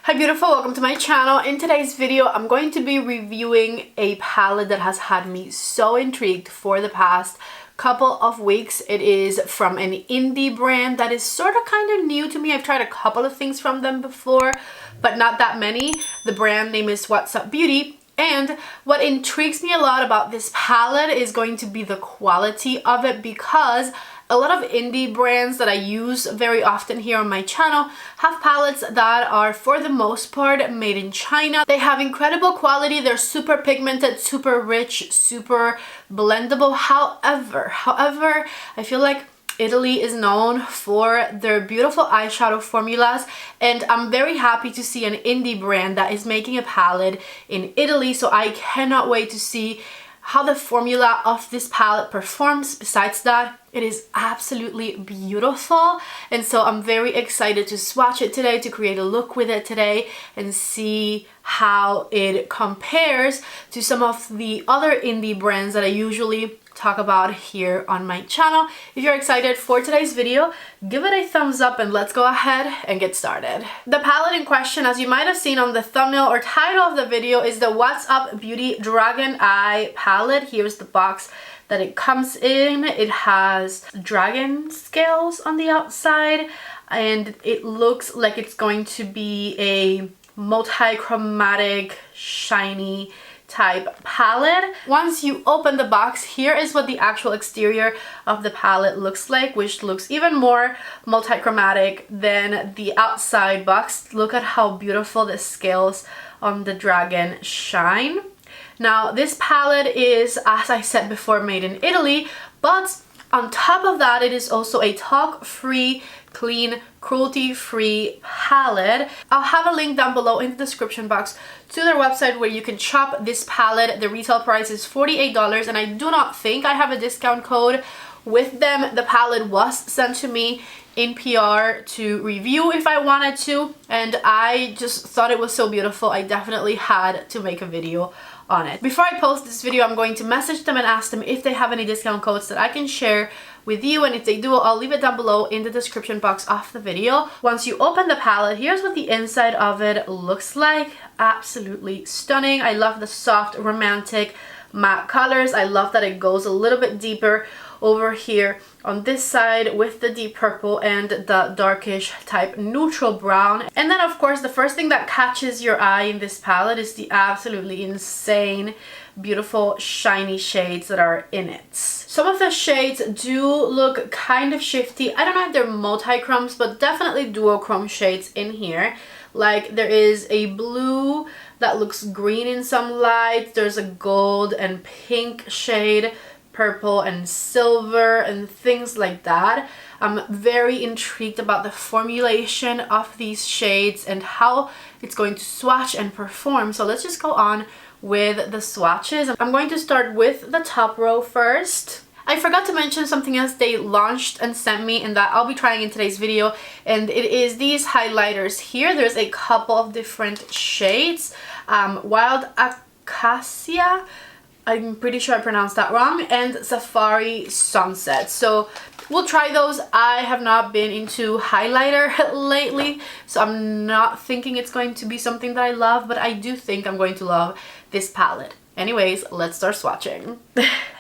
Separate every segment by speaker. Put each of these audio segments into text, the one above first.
Speaker 1: Hi beautiful, welcome to my channel. In today's video, I'm going to be reviewing a palette that has had me so intrigued for the past couple of weeks. It is from an indie brand that is sort of kind of new to me. I've tried a couple of things from them before, but not that many. The brand name is What's Up Beauty. And what intrigues me a lot about this palette is going to be the quality of it, because a lot of indie brands that I use very often here on my channel have palettes that are for the most part made in China. They have incredible quality, they're super pigmented, super rich, super blendable. However, I feel like Italy is known for their beautiful eyeshadow formulas, and I'm very happy to see an indie brand that is making a palette in Italy, so I cannot wait to see how the formula of this palette performs. Besides that, it is absolutely beautiful, and so I'm very excited to swatch it today, to create a look with it today and see how it compares to some of the other indie brands that I usually talk about here on my channel. If you're excited for today's video, give it a thumbs up and let's go ahead and get started. The palette in question, as you might have seen on the thumbnail or title of the video, is the What's Up Beauty Dragon Eye palette. Here's the box that it comes in. It has dragon scales on the outside, and it looks like it's going to be a multi-chromatic, shiny type palette. Once you open the box, here is what the actual exterior of the palette looks like, which looks even more multi-chromatic than the outside box. Look at how beautiful the scales on the dragon shine. Now, this palette is, as I said before, made in Italy, but on top of that, it is also a talc-free, clean, cruelty-free palette. I'll have a link down below in the description box to their website where you can shop this palette. The retail price is $48, and I do not think I have a discount code with them. The palette was sent to me in PR to review if I wanted to, and I just thought it was so beautiful. I definitely had to make a video on it. Before I post this video, I'm going to message them and ask them if they have any discount codes that I can share with you, and if they do, I'll leave it down below in the description box of the video. Once you open the palette, here's what the inside of it looks like. Absolutely stunning. I love the soft, romantic matte colors. I love that it goes a little bit deeper over here on this side with the deep purple and the darkish type neutral brown. And then of course the first thing that catches your eye in this palette is the absolutely insane, beautiful, shiny shades that are in it. Some of the shades do look kind of shifty. I don't know if they're multi-chromes, but definitely duochrome shades in here. Like there is a blue that looks green in some lights, there's a gold and pink shade, purple and silver and things like that. I'm very intrigued about the formulation of these shades and how it's going to swatch and perform. So let's just go on with the swatches. I'm going to start with the top row first. I forgot to mention something else they launched and sent me, and that I'll be trying in today's video, and it is these highlighters here. There's a couple of different shades. Wild Acacia, I'm pretty sure I pronounced that wrong, and Safari Sunset. So we'll try those. I have not been into highlighter lately, so I'm not thinking it's going to be something that I love, but I do think I'm going to love this palette. Anyways, let's start swatching.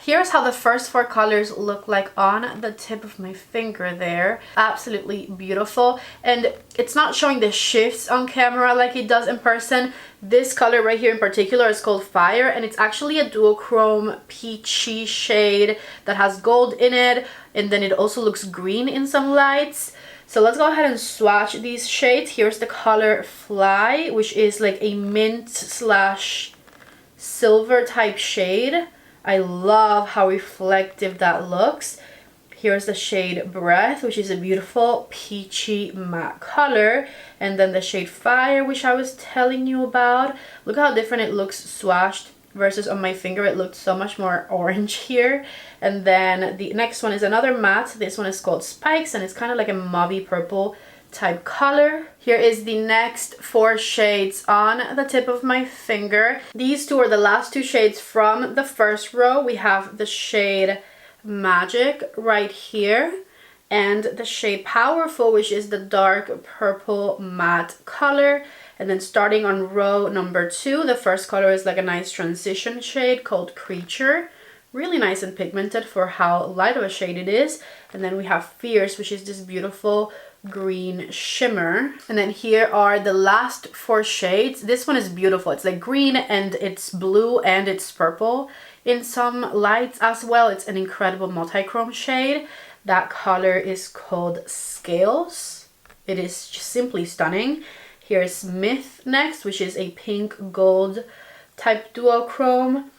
Speaker 1: Here's how the first four colors look like on the tip of my finger there. Absolutely beautiful. And it's not showing the shifts on camera like it does in person. This color right here in particular is called Fire, and it's actually a duochrome peachy shade that has gold in it, and then it also looks green in some lights. So let's go ahead and swatch these shades. Here's the color Fly, which is like a mint slash silver type shade. I love how reflective that looks. Here's the shade Breath, which is a beautiful peachy matte color, and then the shade Fire, which I was telling you about. Look how different it looks swatched versus on my finger. It looked so much more orange here. And then the next one is another matte. This one is called Spikes, and it's kind of like a mauvey purple type color. Here is the next four shades on the tip of my finger. These two are the last two shades from the first row. We have the shade Magic right here, and the shade Powerful, which is the dark purple matte color. And then starting on row number 2, the first color is like a nice transition shade called Creature. Really nice and pigmented for how light of a shade it is. And then we have Fierce, which is this beautiful green shimmer. And then here are the last 4 shades. This one is beautiful. It's like green and it's blue and it's purple in some lights as well. It's an incredible multi-chrome shade. That color is called Scales. It is just simply stunning. Here's Myth next, which is a pink gold type duochrome.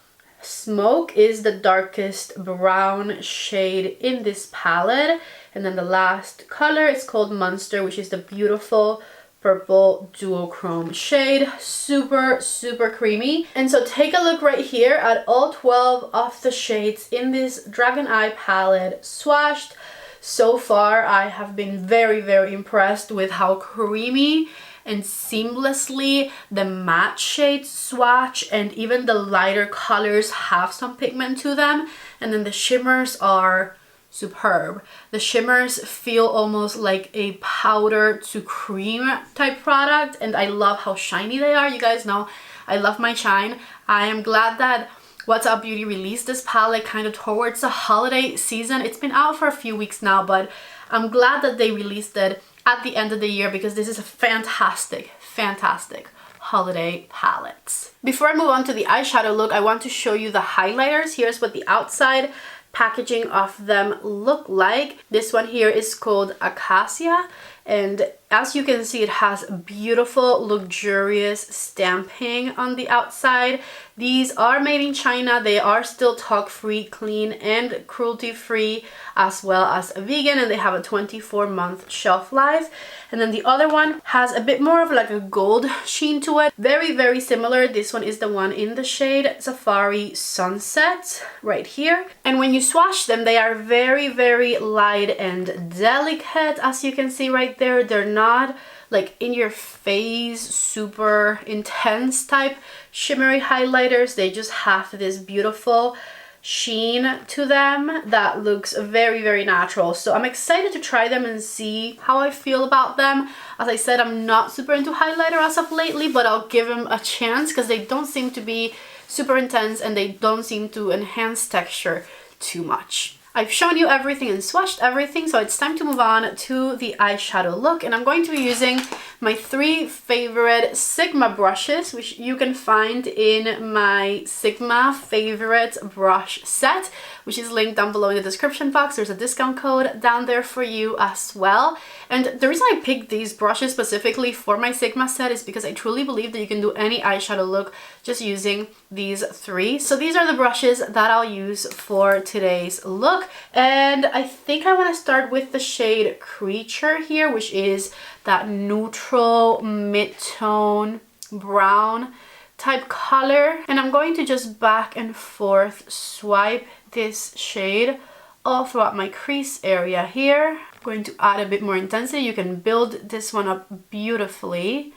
Speaker 1: Smoke is the darkest brown shade in this palette. And then the last color is called Monster, which is the beautiful purple duochrome shade. Super, super creamy. And so take a look right here at all 12 of the shades in this Dragon Eye palette swatched. So far, I have been very, very impressed with how creamy and seamlessly the matte shades swatch, and even the lighter colors have some pigment to them. And then the shimmers are superb. The shimmers feel almost like a powder to cream type product, and I love how shiny they are. You guys know I love my shine. I am glad that What's Up Beauty released this palette kind of towards the holiday season. It's been out for a few weeks now, but I'm glad that they released it at the end of the year because this is a fantastic, fantastic holiday palette. Before I move on to the eyeshadow look, I want to show you the highlighters. Here's what the outside packaging of them look like. This one here is called Acacia, and as you can see, it has beautiful, luxurious stamping on the outside. These are made in China. They are still talc-free, clean, and cruelty-free, as well as vegan, and they have a 24-month shelf life. And then the other one has a bit more of like a gold sheen to it. Very, very similar. This one is the one in the shade Safari Sunset right here. And when you swatch them, they are very, very light and delicate, as you can see right there. They're not like in your face, super intense type shimmery highlighters. They just have this beautiful sheen to them that looks very, very natural. So I'm excited to try them and see how I feel about them. As I said, I'm not super into highlighter as of lately, but I'll give them a chance because they don't seem to be super intense and they don't seem to enhance texture too much. I've shown you everything and swatched everything, so it's time to move on to the eyeshadow look. And I'm going to be using my 3 favorite Sigma brushes, which you can find in my Sigma favorite brush set, which is linked down below in the description box. There's a discount code down there for you as well. And the reason I picked these brushes specifically for my Sigma set is because I truly believe that you can do any eyeshadow look just using these 3. So these are the brushes that I'll use for today's look. And I think I want to start with the shade Creature here, which is that neutral mid-tone brown type color. And I'm going to just back and forth swipe this shade all throughout my crease area here. I'm going to add a bit more intensity. You can build this one up beautifully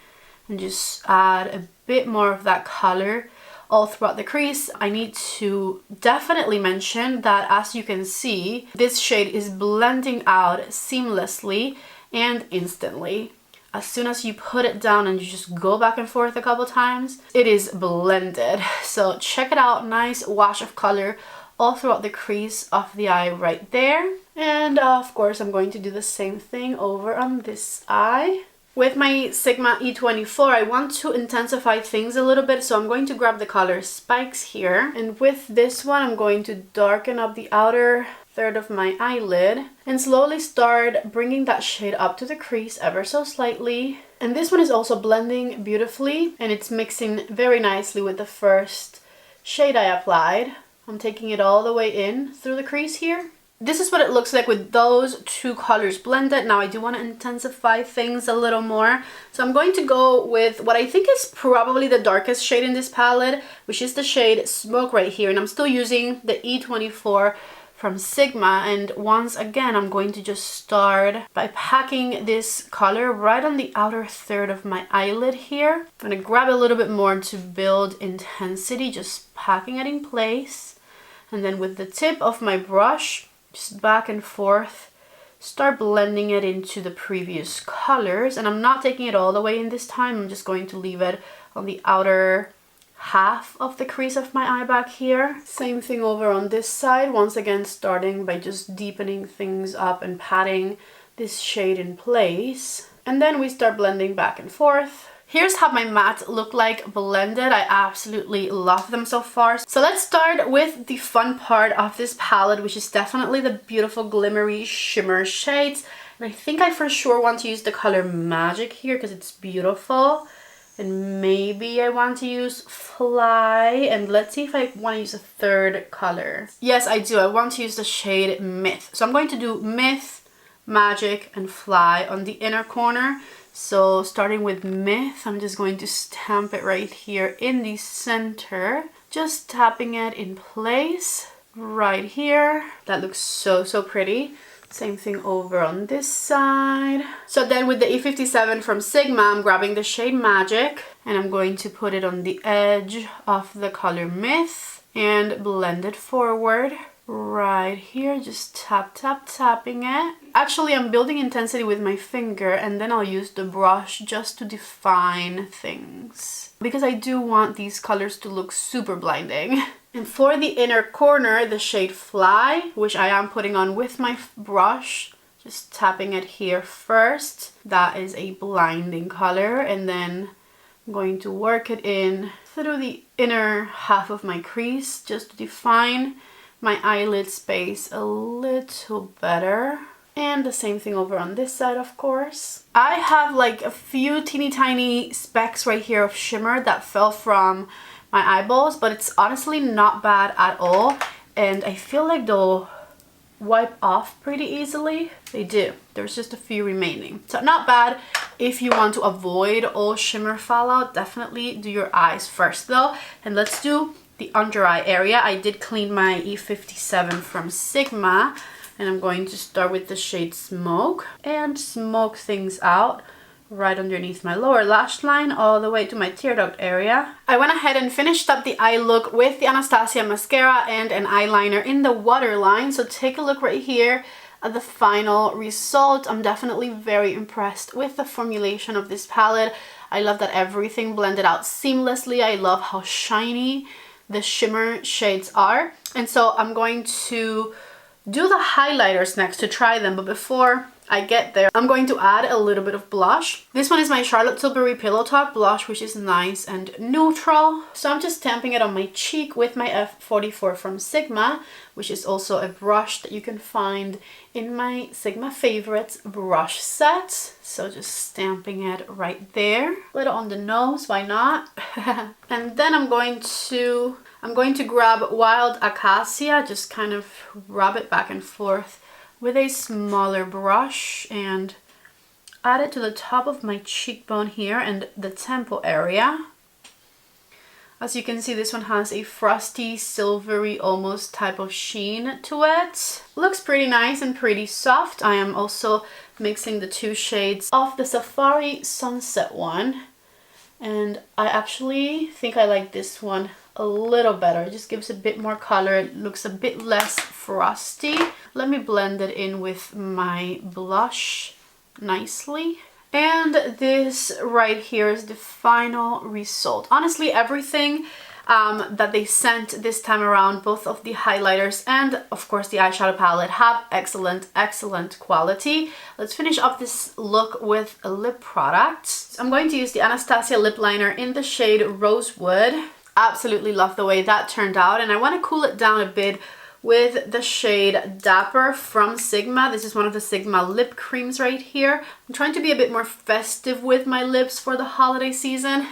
Speaker 1: and just add a bit more of that color all throughout the crease. I need to definitely mention that, as you can see, this shade is blending out seamlessly and instantly. As soon as you put it down and you just go back and forth a couple times, it is blended. So check it out, nice wash of color all throughout the crease of the eye right there. And of course, I'm going to do the same thing over on this eye. With my Sigma E24, I want to intensify things a little bit, so I'm going to grab the color Spikes here. And with this one, I'm going to darken up the outer third of my eyelid and slowly start bringing that shade up to the crease ever so slightly. And this one is also blending beautifully, and it's mixing very nicely with the first shade I applied. I'm taking it all the way in through the crease here. This is what it looks like with those 2 colors blended. Now I do want to intensify things a little more. So I'm going to go with what I think is probably the darkest shade in this palette, which is the shade Smoke right here. And I'm still using the E24 from Sigma. And once again, I'm going to just start by packing this color right on the outer third of my eyelid here. I'm going to grab a little bit more to build intensity, just packing it in place. And then with the tip of my brush, just back and forth, start blending it into the previous colors. And I'm not taking it all the way in this time. I'm just going to leave it on the outer half of the crease of my eye back here. Same thing over on this side. Once again, starting by just deepening things up and patting this shade in place. And then we start blending back and forth. Here's how my mattes look like blended. I absolutely love them so far. So let's start with the fun part of this palette, which is definitely the beautiful glimmery shimmer shades. And I think I for sure want to use the color Magic here because it's beautiful. And maybe I want to use Fly, and let's see if I want to use a third color. Yes, I do. I want to use the shade Myth. So I'm going to do Myth, Magic, and Fly on the inner corner. So starting with Myth, I'm just going to stamp it right here in the center. Just tapping it in place right here. That looks so, so pretty. Same thing over on this side. So then with the E57 from Sigma, I'm grabbing the shade Magic and I'm going to put it on the edge of the color Myth and blend it forward right here. Just tapping it. Actually, I'm building intensity with my finger and then I'll use the brush just to define things because I do want these colors to look super blinding. And for the inner corner, the shade Fly, which I am putting on with my brush, just tapping it here first. That is a blinding color, and then I'm going to work it in through the inner half of my crease just to define my eyelid space a little better. And the same thing over on this side, of course. I have like a few teeny tiny specks right here of shimmer that fell from my eyeballs, but it's honestly not bad at all, and I feel like they'll wipe off pretty easily. They do. There's just a few remaining, so not bad. If you want to avoid all shimmer fallout, definitely do your eyes first though. And let's do the under eye area. I did clean my E57 from Sigma, and I'm going to start with the shade Smoke and smoke things out right underneath my lower lash line all the way to my tear duct area. I went ahead and finished up the eye look with the Anastasia mascara and an eyeliner in the waterline. So take a look right here at the final result. I'm definitely very impressed with the formulation of this palette. I love that everything blended out seamlessly. I love how shiny the shimmer shades are. And so I'm going to do the highlighters next to try them, but before I get there, I'm going to add a little bit of blush. This one is my Charlotte Tilbury Pillow Talk blush, which is nice and neutral. So I'm just stamping it on my cheek with my F44 from Sigma, which is also a brush that you can find in my Sigma Favorites brush set. So just stamping it right there. A little on the nose, why not? And then I'm going to grab Wild Acacia, just kind of rub it back and forth with a smaller brush and add it to the top of my cheekbone here and the temple area. As you can see, this one has a frosty, silvery, almost type of sheen to it. Looks pretty nice and pretty soft. I am also mixing the two shades of the Safari Sunset one. And I actually think I like this one a little better. It just gives a bit more color. It looks a bit less frosty. Let me blend it in with my blush nicely. And this right here is the final result. Honestly, everything that they sent this time around, both of the highlighters and of course the eyeshadow palette, have excellent quality. Let's finish up this look with a lip product. I'm going to use the Anastasia lip liner in the shade Rosewood. Absolutely love the way that turned out, and I want to cool it down a bit with the shade Dapper from Sigma. This is one of the Sigma lip creams right here. I'm trying to be a bit more festive with my lips for the holiday season.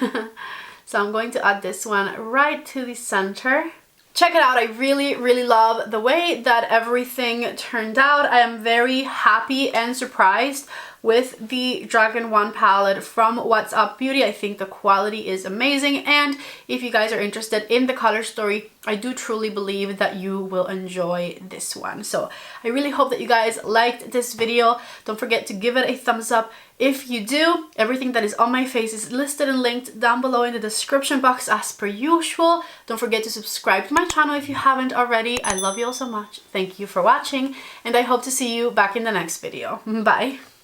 Speaker 1: So I'm going to add this one right to the center. Check it out. I really love the way that everything turned out. I am very happy and surprised with the Dragon 1 palette from What's Up Beauty. I think the quality is amazing, and if you guys are interested in the color story, I do truly believe that you will enjoy this one. So I really hope that you guys liked this video. Don't forget to give it a thumbs up if you do. Everything that is on my face is listed and linked down below in the description box as per usual. Don't forget to subscribe to my channel if you haven't already. I love you all so much. Thank you for watching, and I hope to see you back in the next video. Bye!